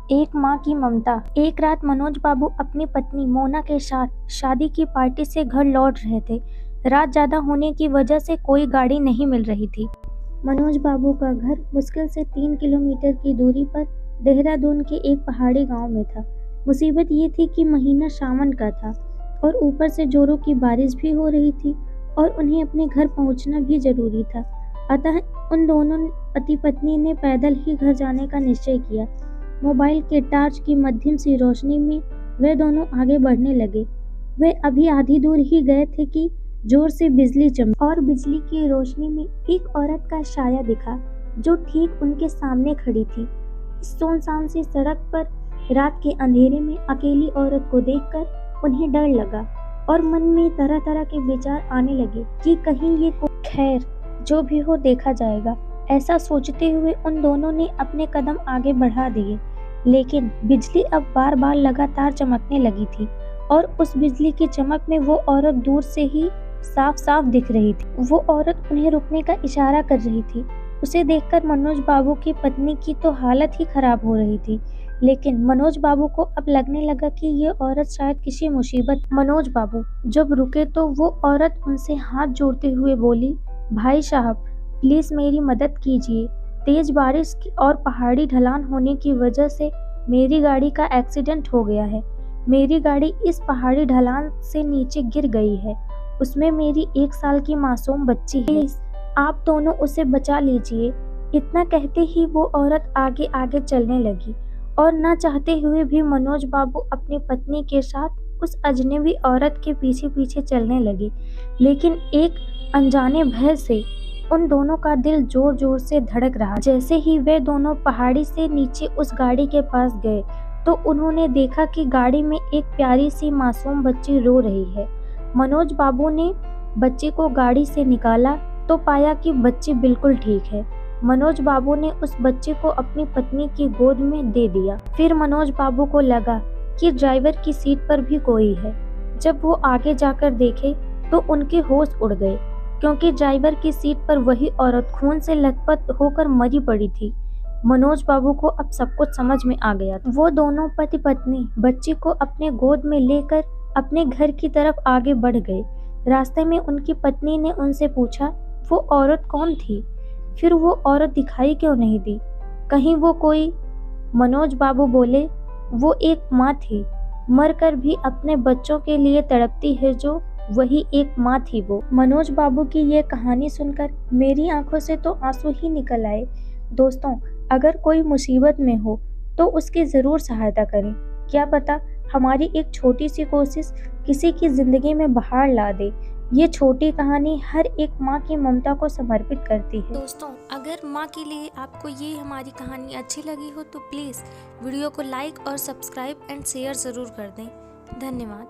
एक माँ की ममता। एक रात मनोज बाबू अपनी पत्नी मोना के साथ शादी की पार्टी से घर लौट रहे थे। रात ज्यादा होने की वजह से कोई गाड़ी नहीं मिल रही थी। मनोज बाबू का घर मुश्किल से 3 किलोमीटर की दूरी पर देहरादून के एक पहाड़ी गांव में था। मुसीबत ये थी कि महीना सावन का था और ऊपर से जोरों की बारिश भी हो रही थी और उन्हें अपने घर पहुंचना भी जरूरी था। अतः उन दोनों पति पत्नी ने पैदल ही घर जाने का निश्चय किया। मोबाइल के टार्च की मध्यम सी रोशनी में वे दोनों आगे बढ़ने लगे। वे अभी आधी दूर ही गए थे कि जोर से बिजली चमकी और बिजली की रोशनी में एक औरत का साया दिखा जो ठीक उनके सामने खड़ी थी। इस सुनसान सी सड़क पर रात के अंधेरे में अकेली औरत को देखकर उन्हें डर लगा और मन में तरह तरह के विचार आने लगे कि कहीं ये खैर जो भी हो देखा जाएगा। ऐसा सोचते हुए उन दोनों ने अपने कदम आगे बढ़ा दिए, लेकिन बिजली अब बार बार लगातार चमकने लगी थी और उस बिजली की चमक में वो औरत दूर से ही साफ साफ दिख रही थी। वो औरत उन्हें रुकने का इशारा कर रही थी। उसे देखकर मनोज बाबू की पत्नी की तो हालत ही खराब हो रही थी, लेकिन मनोज बाबू को अब लगने लगा कि ये औरत शायद किसी मुसीबत। मनोज बाबू जब रुके तो वो औरत उनसे हाथ जोड़ते हुए बोली, भाई साहब प्लीज मेरी मदद कीजिए। तेज बारिश और पहाड़ी ढलान होने की वजह से मेरी गाड़ी का एक्सीडेंट हो गया है। मेरी गाड़ी इस पहाड़ी ढलान से नीचे गिर गई है। उसमें मेरी 1 साल की मासूम बच्ची है। आप दोनों उसे बचा लीजिए। इतना कहते ही वो औरत आगे आगे चलने लगी और न चाहते हुए भी मनोज बाबू अपनी पत्नी के साथ उस अजनबी औरत के पीछे पीछे चलने लगे। लेकिन एक अनजाने भय से उन दोनों का दिल जोर जोर से धड़क रहा। जैसे ही वे दोनों पहाड़ी से नीचे उस गाड़ी के पास गए तो उन्होंने देखा कि गाड़ी में एक प्यारी सी मासूम बच्ची रो रही है। मनोज बाबू ने बच्ची को गाड़ी से निकाला तो पाया कि बच्ची बिल्कुल ठीक है। मनोज बाबू ने उस बच्चे को अपनी पत्नी की गोद में दे दिया। फिर मनोज बाबू को लगा कि ड्राइवर की सीट पर भी कोई है। जब वो आगे जाकर देखे तो उनके होश उड़ गए, क्योंकि ड्राइवर की सीट पर वही औरत खून से लथपथ होकर मरी पड़ी थी। मनोज बाबू को अब सब कुछ समझ में आ गया। वो दोनों पति पत्नी बच्ची को अपने गोद में लेकर अपने घर की तरफ आगे बढ़ गए। रास्ते में उनकी पत्नी ने उनसे पूछा, वो औरत कौन थी? फिर वो औरत दिखाई क्यों नहीं दी? कहीं वो कोई? मनोज बाबू बोले, वो एक माँ थी, मरकर भी अपने बच्चों के लिए तड़पती है, जो वही एक माँ थी वो। मनोज बाबू की ये कहानी सुनकर मेरी आंखों से तो आंसू ही निकल आए। दोस्तों, अगर कोई मुसीबत में हो तो उसकी जरूर सहायता करें। क्या पता हमारी एक छोटी सी कोशिश किसी की जिंदगी में बहार ला दे। ये छोटी कहानी हर एक माँ की ममता को समर्पित करती है। दोस्तों, अगर माँ के लिए आपको ये हमारी कहानी अच्छी लगी हो तो प्लीज़ वीडियो को लाइक और सब्सक्राइब एंड शेयर ज़रूर कर दें। धन्यवाद।